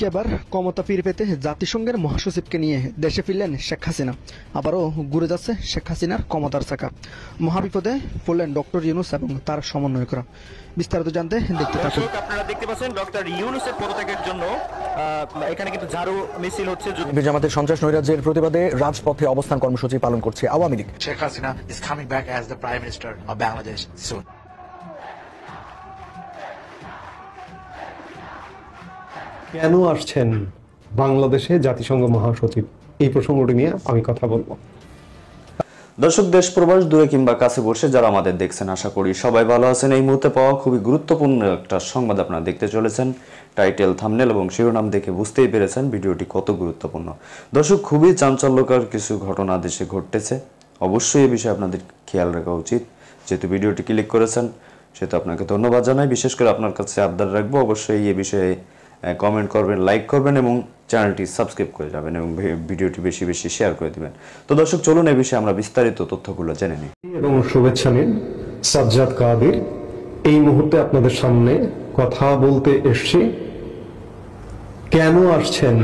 এবার ক্ষমতা ফিরে পেতে জাতিসংঘের মহাসচিবকে নিয়ে দেশে ফিরলেন শেখ হাসিনা। আবারও ঘুরে যাচ্ছে শেখ হাসিনার ক্ষমতার চাকা। মহাবিপদে পড়লেন ডক্টর ইউনূস এবং তার সমন্বয়করা। বিস্তারিত জানতে দেখতে থাকুন। আপনারা দেখতে পাচ্ছেন ডক্টর ইউনূসের পদত্যাগের জন্য এখানে কিন্তু ঝাড়ু মিছিল হচ্ছে। জামাতের সন্ত্রাস নৈরাজ্যের প্রতিবাদে রাজপথে অবস্থান কর্মসূচি পালন করছে Awami League. Sheikh Hasina is coming back as the Prime Minister of Bangladesh soon. কেন আসছেন বাংলাদেশে জাতিসংঘ মহাসচিব, এই প্রসঙ্গটি নিয়ে আমি কথা বলবো। দর্শক, দেশ প্রবাস দূরে কিংবা কাছে বসে যারা আমাদের দেখছেন, আশা করি সবাই ভালো আছেন। এই মুহূর্তে পাওয়া খুবই গুরুত্বপূর্ণ একটা সংবাদ আপনারা দেখতে চলেছেন। টাইটেল, থাম্বনেল এবং শিরোনাম দেখে বুঝতেই পেরেছেন ভিডিওটি কত গুরুত্বপূর্ণ। দর্শক, খুবই চাঞ্চল্যকর কিছু ঘটনা দেশে ঘটতেছে। অবশ্যই এই বিষয়ে আপনাদের খেয়াল রাখা উচিত। যেহেতু ভিডিওটি ক্লিক করেছেন সেহেতু আপনাকে ধন্যবাদ জানাই। বিশেষ করে আপনার কাছে আবদার রাখবো, অবশ্যই এই বিষয়ে কমেন্ট করবেন, লাইক করবেন এবং চ্যানেলটি সাবস্ক্রাইব করে যাবেন এবং ভিডিওটি বেশি বেশি শেয়ার করে দিবেন। তো দর্শক, চলুন এই বিষয়ে আমরা বিস্তারিত তথ্যগুলো জেনে নিই। এবং শুভেচ্ছা নিন সাজ্জাদ কাদির। এই মুহূর্তে আপনাদের সামনে কথা বলতে এসেছি কেন আসছেন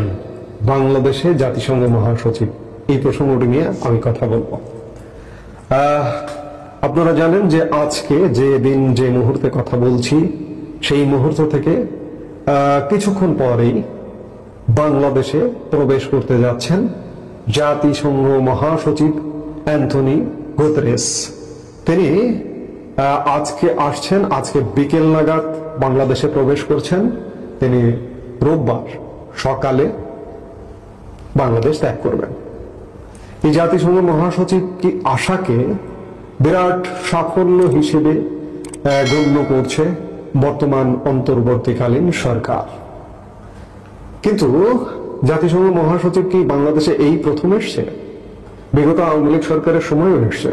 বাংলাদেশে জাতিসংঘ মহাসচিব, এই প্রসঙ্গটি নিয়ে আমি কথা বলবো। আপনারা জানেন যে আজকে যে দিন যে মুহূর্তে কথা বলছি সেই মুহূর্ত থেকে কিছুক্ষণ পরেই বাংলাদেশে প্রবেশ করতে যাচ্ছেন জাতিসংঘ মহাসচিব অ্যান্টনি গুতেরেস। তিনি আজকে আসছেন, আজকে বিকেল নাগাদ বাংলাদেশে প্রবেশ করছেন। তিনি রোববার সকালে বাংলাদেশ ত্যাগ করবেন। এই জাতিসংঘ মহাসচিব কি আশাকে বিরাট সাফল্য হিসেবে গণ্য করছে বর্তমান অন্তর্বর্তীকালীন সরকার। কিন্তু জাতিসংঘ মহাসচিব কি বাংলাদেশে এই প্রথম এসছে? বিগত আওয়ামী লীগ সরকারের সময়ও এসছে।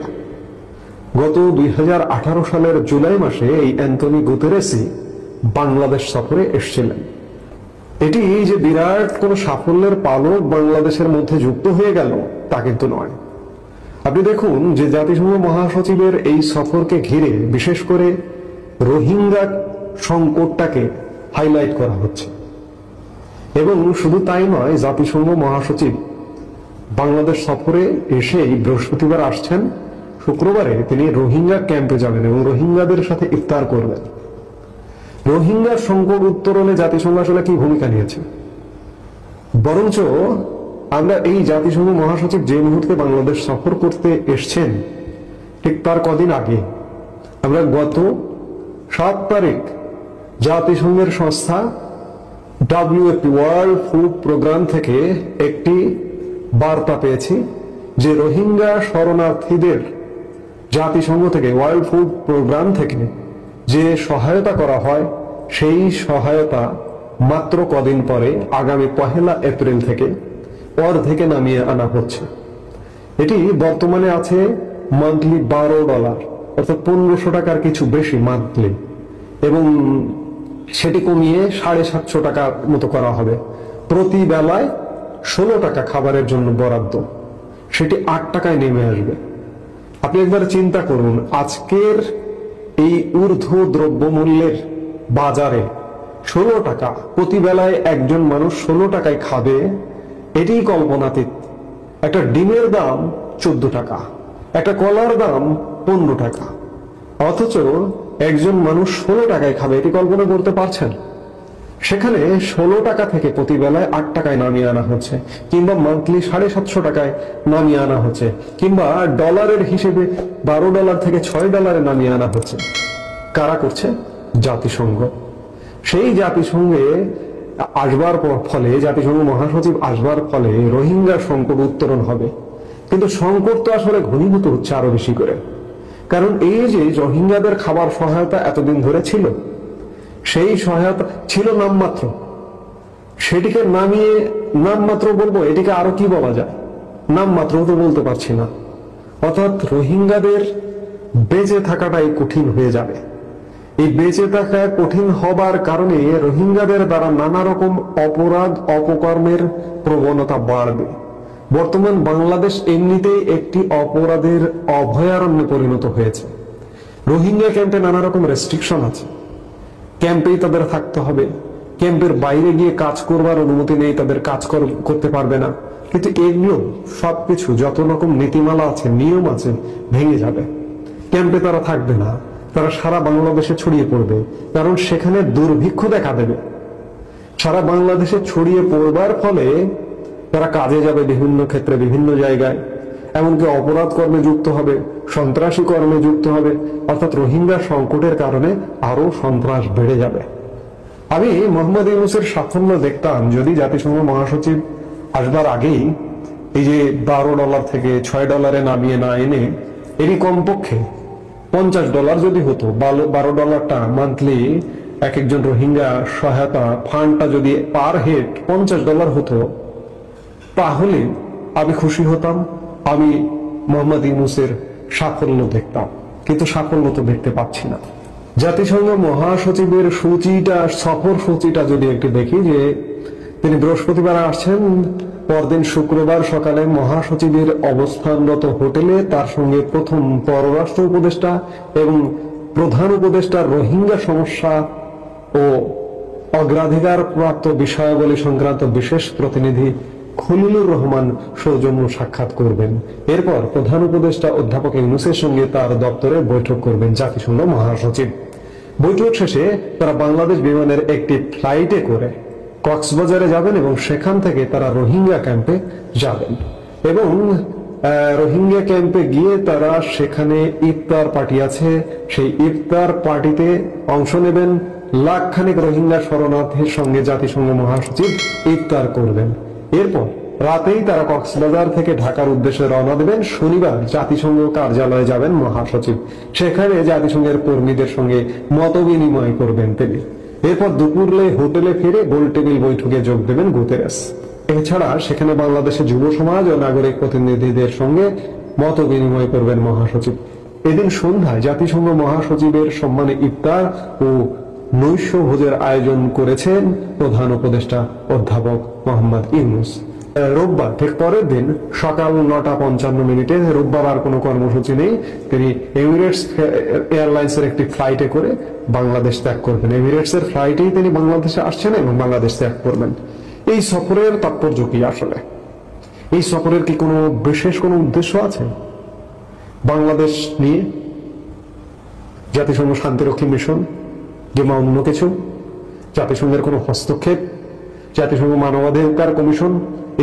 গত 2018 সালের জুলাই মাসে এই অ্যান্টনি গুতেরেসই বাংলাদেশ সফরে এসেছিলেন। এটি যে বিরাট কোন সাফল্যের পালক বাংলাদেশের মধ্যে যুক্ত হয়ে গেল তা কিন্তু নয়। আপনি দেখুন যে জাতিসংঘ মহাসচিবের এই সফরকে ঘিরে বিশেষ করে রোহিঙ্গা সংকটটাকে হাইলাইট করা হচ্ছে। এবং শুধু তাই নয়, জাতিসংঘ মহাসচিব বাংলাদেশ সফরে এসেই বৃহস্পতিবার আসছেন, শুক্রবারে তিনি রোহিঙ্গা ক্যাম্পে যাবেন এবং রোহিঙ্গাদের সাথে ইফতার করবেন। রোহিঙ্গা সংকট উত্তরণে জাতিসংঘ আসলে কি ভূমিকা নিয়েছে? বরঞ্চ আমরা এই জাতিসংঘ মহাসচিব যে মুহূর্তে বাংলাদেশ সফর করতে এসছেন ঠিক তার কদিন আগে আমরা গত 7 তারিখ জাতিসংঘের সংস্থা WFP ওয়ার্ল্ড ফুড প্রোগ্রাম থেকে একটি বার্তা পেয়েছি যে রোহিঙ্গা শরণার্থীদের জাতিসংঘ থেকে, ওয়ার্ল্ড ফুড প্রোগ্রাম থেকে যে সহায়তা করা হয় সেই সহায়তা মাত্র কদিন পরে আগামী 1 এপ্রিল থেকে অর্ধেকে নামিয়ে আনা হচ্ছে। এটি বর্তমানে আছে মান্থলি $12, অর্থাৎ 1500 টাকার কিছু বেশি মান্থলি, এবং সেটি কমিয়ে 750 টাকার মতো করা হবে। প্রতি বেলায় 16 টাকা খাবারের জন্য বরাদ্দ, সেটি 8 টাকায় নেমে আসবে। আপনি একবার চিন্তা করুন, আজকের এই ঊর্ধ্ব দ্রব্যমূল্যের বাজারে 16 টাকা প্রতি বেলায় একজন মানুষ 16 টাকায় খাবে, এটি কল্পনাতীত। একটা ডিমের দাম 14 টাকা, একটা কলার দাম 15 টাকা, অথচ একজন মানুষ 16 টাকায় খাবে, এটি কল্পনা করতে পারছেন? সেখানে 16 টাকা থেকে প্রতি বেলায় 8 টাকায় নামিয়ে আনা হচ্ছে, কিংবা মান্থলি 750 টাকায় নামিয়ে আনা হচ্ছে, কিংবা ডলারের হিসেবে $12 থেকে $6 নামিয়ে আনা হচ্ছে। কারা করছে? জাতিসংঘ। সেই জাতিসংঘে আসবার ফলে, জাতিসংঘ মহাসচিব আসবার ফলে রোহিঙ্গা সংকট উত্তরণ হবে। কিন্তু সংকট তো আসলে ঘনীভূত হচ্ছে আরো বেশি করে। কারণ এই যে রোহিঙ্গাদের খাবার সহায়তা এতদিন ধরে ছিল, সেই সহায়তা ছিল নামমাত্র, সেটিকে নামিয়ে, নামমাত্র বলবো, এটিকে আরো কি বলা যায়, নামমাত্র তো বলতে পারছি না। অর্থাৎ রোহিঙ্গাদের বেঁচে থাকাটাই কঠিন হয়ে যাবে। এই বেঁচে থাকা কঠিন হবার কারণে রোহিঙ্গাদের দ্বারা নানা রকম অপরাধ অপকর্মের প্রবণতা বাড়বে। বর্তমান বাংলাদেশ এমনিতেই একটি অপরাধের অভয়ারণ্যে পরিণত হয়েছে। রোহিঙ্গা ক্যাম্পে নানা রকম রেস্ট্রিকশন আছে, ক্যাম্পেই তাদের থাকতে হবে, ক্যাম্পের বাইরে গিয়ে কাজ করবার অনুমতি নেই, তাদের কাজ করতে পারবে না। কিন্তু এগুলো সবকিছু যত রকম নীতিমালা আছে, নিয়ম আছে, ভেঙে যাবে। ক্যাম্পে তারা থাকবে না, তারা সারা বাংলাদেশে ছড়িয়ে পড়বে, কারণ সেখানে দুর্ভিক্ষ দেখা দেবে। সারা বাংলাদেশে ছড়িয়ে পড়বার ফলে তারা কাজে যাবে বিভিন্ন ক্ষেত্রে, বিভিন্ন জায়গায়, এমনকি অপরাধ কর্মে যুক্ত হবে, সন্ত্রাসী কর্মে যুক্ত হবে। অর্থাৎ রোহিঙ্গা সংকটের কারণে আরো সন্ত্রাস বেড়ে যাবে। আমি মোহাম্মদ ইউনূসের সাফল্য দেখতাম যদি জাতিসংঘ মহাসচিব আসবার আগেই এই যে $12 থেকে $6 নামিয়ে না এনে এরই কমপক্ষে $50 যদি হতো, $12টা মান্থলি এক একজন রোহিঙ্গা সহায়তা ফান্ডটা যদি পার হেড $50 হতো, তাহলে আমি খুশি হতাম, আমি মোহাম্মদ ইউনূসের সাফল্য দেখতাম। কিন্তু সাফল্য তো দেখতে পাচ্ছি না। জাতিসংঘ মহাসচিবের সফর সূচিটা যদি একটু দেখি, যে তিনি বৃহস্পতিবার আসছেন, পরদিন শুক্রবার সকালে মহাসচিবের অবস্থানরত হোটেলে তার সঙ্গে প্রথম পররাষ্ট্র উপদেষ্টা এবং প্রধান উপদেষ্টা রোহিঙ্গা সমস্যা ও অগ্রাধিকার প্রাপ্ত বিষয়াবলী সংক্রান্ত বিশেষ প্রতিনিধি খলিলুর রহমান সৌজন্য সাক্ষাৎ করবেন। এরপর প্রধান উপদেষ্টা অধ্যাপক ইউনূসের সঙ্গে তার দপ্তরে বৈঠক করবেন জাতিসংঘ মহাসচিব। বৈঠক শেষে তারা বাংলাদেশ বিমানের একটি ফ্লাইটে করে কক্সবাজারে যাবেন এবং সেখান থেকে তারা রোহিঙ্গা ক্যাম্পে যাবেন এবং রোহিঙ্গা ক্যাম্পে গিয়ে তারা সেখানে ইফতার পার্টি আছে, সেই ইফতার পার্টিতে অংশ নেবেন। লাখখানেক রোহিঙ্গা শরণার্থীর সঙ্গে জাতিসংঘ মহাসচিব ইফতার করবেন। এরপর রাতেই তারা কক্সবাজার থেকে ঢাকার উদ্দেশ্যে রওনা দেবেন। শনিবার জাতিসংঘ কার্যালয়ে যাবেন মহাসচিব, সেখানে জাতিসংঘের কর্মীদের সঙ্গে মত বিনিময় করবেন তিনি। এরপর দুপুরে হোটেলে ফিরে গোলটেবিল বৈঠকে যোগ দেবেন গুতেরেস। এছাড়া সেখানে বাংলাদেশের যুব সমাজ ও নাগরিক প্রতিনিধিদের সঙ্গে মত বিনিময় করবেন মহাসচিব। এদিন সন্ধ্যায় জাতিসংঘ মহাসচিবের সম্মানে ইফতার ও নৈশ ভোজের আয়োজন করেছেন প্রধান উপদেষ্টা অধ্যাপক মোহাম্মদ ইউনূস। রোববার ঠিক পরের দিন সকাল 9:55 রোববার আর কোনো কর্মসূচি নেই, তিনি এমিরেটস এয়ারলাইন্সের একটি ফ্লাইটে করে বাংলাদেশ ত্যাগ করবেন। এমিরেটসের ফ্লাইটেই তিনি বাংলাদেশে আসছেন এবং বাংলাদেশ ত্যাগ করবেন। এই সফরের তাৎপর্য কি আসলে? এই সফরের কি কোনো বিশেষ কোনো উদ্দেশ্য আছে বাংলাদেশ নিয়ে? জাতিসংঘ শান্তিরক্ষী মিশন কিংবা অন্য কিছু? জাতিসংঘের কোনো হস্তক্ষেপ? জাতিসংঘ মানবাধিকার কমিশন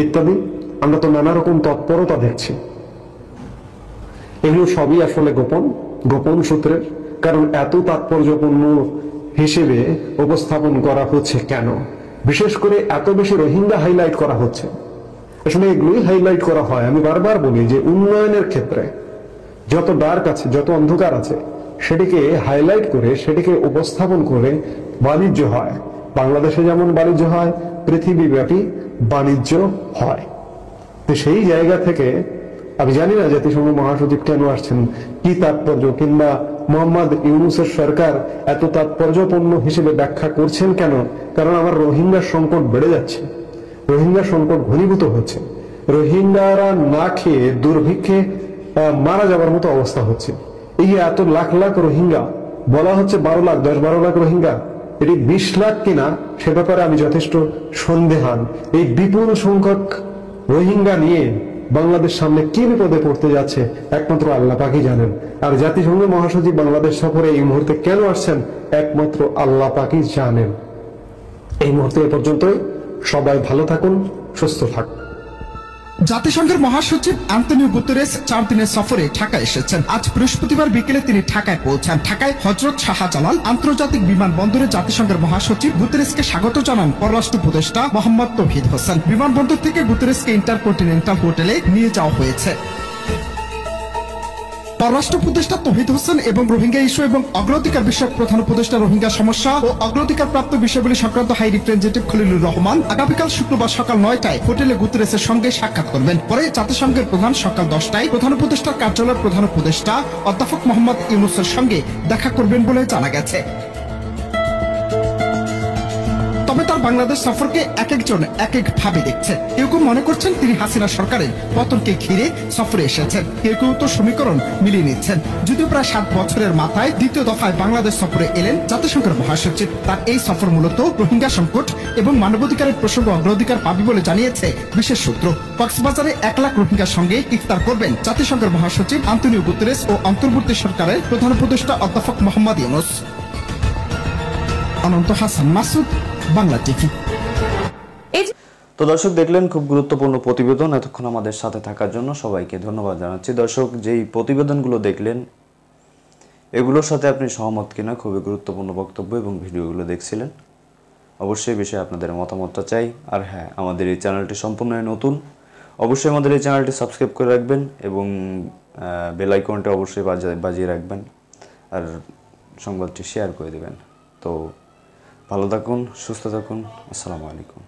ইত্যাদি? আমরা তো নানা রকম তৎপরতা দেখছি। এগুলো সবই আসলে গোপন সূত্রের। কারণ এত তাৎপর্যপূর্ণ হিসেবে উপস্থাপন করা হচ্ছে কেন? বিশেষ করে এত বেশি রোহিঙ্গা হাইলাইট করা হচ্ছে। আসলে এগুলোই হাইলাইট করা হয়। আমি বারবার বলি যে উন্নয়নের ক্ষেত্রে যত ডার্ক আছে, যত অন্ধকার আছে, সেটিকে হাইলাইট করে, সেটিকে উপস্থাপন করে বাণিজ্য হয়। বাংলাদেশে যেমন বাণিজ্য হয়, পৃথিবীব্যাপী বাণিজ্য হয়। তো সেই জায়গা থেকে আমি জানি না জাতিসংঘ মহাসচিব কেন আসছেন, কি তাৎপর্য, কিংবা মোহাম্মদ ইউনূসের সরকার এত তাৎপর্যপূর্ণ হিসেবে ব্যাখ্যা করছেন কেন? কারণ আমার রোহিঙ্গা সংকট বেড়ে যাচ্ছে, রোহিঙ্গা সংকট ঘনীভূত হচ্ছে, রোহিঙ্গারা না খেয়ে দুর্ভিক্ষে মারা যাবার মতো অবস্থা হচ্ছে। এই এত লাখ লাখ রোহিঙ্গা, বলা হচ্ছে 12 লাখ, 10-12 লাখ রোহিঙ্গা, এটি 20 লাখ কিনা সে ব্যাপারে আমি যথেষ্ট সন্দেহান। এই বিপুল সংখ্যক রোহিঙ্গা নিয়ে বাংলাদেশ সামনে কি বিপদে পড়তে যাচ্ছে একমাত্র আল্লাহ পাকই জানেন। আর জাতিসংঘ মহাসচিব বাংলাদেশ সফরে এই মুহূর্তে কেন আসছেন একমাত্র আল্লাহ পাকই জানেন। এই মুহূর্তে এ পর্যন্তই। সবাই ভালো থাকুন, সুস্থ থাকুন। জাতিসংঘের মহাসচিব অ্যান্তোনিও গুতেরেস 4 দিনের সফরে ঢাকা এসেছেন। আজ বৃহস্পতিবার বিকেলে তিনি ঢাকায় পৌঁছান। ঢাকায় হযরত শাহজালাল আন্তর্জাতিক বিমানবন্দরে জাতিসংঘের মহাসচিব গুতেরেসকে স্বাগত জানান পররাষ্ট্র উপদেষ্টা মোহাম্মদ তৌহিদ হোসেন। বিমানবন্দর থেকে গুতেরেসকে ইন্টারকন্টিনেন্টাল হোটেলে নিয়ে যাওয়া হয়েছে। পররাষ্ট্র উপদেষ্টা তৌহিদ হোসেন এবং রোহিঙ্গা ইস্যু এবং অগ্রাধিকার বিষয়ক প্রধান উপদেষ্টা রোহিঙ্গা সমস্যা ও অগ্রাধিকার প্রাপ্ত বিষয়গুলি সংক্রান্ত হাই রিপ্রেজেন্টেটিভ খলিলুর রহমান আগামীকাল শুক্রবার সকাল 9টায় হোটেলে গুতেরেসের সঙ্গে সাক্ষাৎ করবেন। পরে জাতিসংঘের প্রধান সকাল 10টায় প্রধান উপদেষ্টার কার্যালয়ের প্রধান উপদেষ্টা অধ্যাপক মোহাম্মদ ইউনূসের সঙ্গে দেখা করবেন বলে জানা গেছে। তবে তার বাংলাদেশ সফরকে এক একজন এক এক ভাবে দেখছে। কেউ কেউ মনে করছেন তিনি হাসিনা সরকারের পতনকে ঘিরে সফরে এসেছেন, কেউ কেউ তো সমীকরণ মিলিয়ে নিচ্ছেন। যদিও প্রায় 7 বছরের মাথায় দ্বিতীয় দফায় বাংলাদেশ সফরে এলেন জাতিসংঘের মহাসচিব। তার এই সফর মূলত রোহিঙ্গা সংকট এবং মানবাধিকারের প্রসঙ্গ অগ্রাধিকার পাবে বলে জানিয়েছে বিশেষ সূত্র। কক্সবাজারে 1 লাখ রোহিঙ্গার সঙ্গে ইফতার করবেন জাতিসংঘের মহাসচিব আন্তোনিও গুতেরেস ও অন্তর্বর্তী সরকারের প্রধান উপদেষ্টা অধ্যাপক মোহাম্মদ ইউনূস। অনন্ত হাসান মাসুদ, বাংলা টিভি। তো দর্শক দেখলেন খুব গুরুত্বপূর্ণ প্রতিবেদন। এতক্ষণ আমাদের সাথে থাকার জন্য সবাইকে ধন্যবাদ জানাচ্ছি। দর্শক, যেই প্রতিবেদনগুলো দেখলেন এগুলোর সাথে আপনি সহমত কিনা, খুবই গুরুত্বপূর্ণ বক্তব্য এবং ভিডিওগুলো দেখছিলেন। অবশ্যই বিষয়ে আপনাদের মতামতটা চাই। আর হ্যাঁ, আমাদের এই চ্যানেলটি সম্পূর্ণ নতুন, অবশ্যই আমাদের এই চ্যানেলটি সাবস্ক্রাইব করে রাখবেন এবং বেল আইকনটা অবশ্যই বাজিয়ে রাখবেন আর সংবাদটি শেয়ার করে দেবেন। তো ভালো থাকুন, সুস্থ থাকুন। আসসালামু আলাইকুম।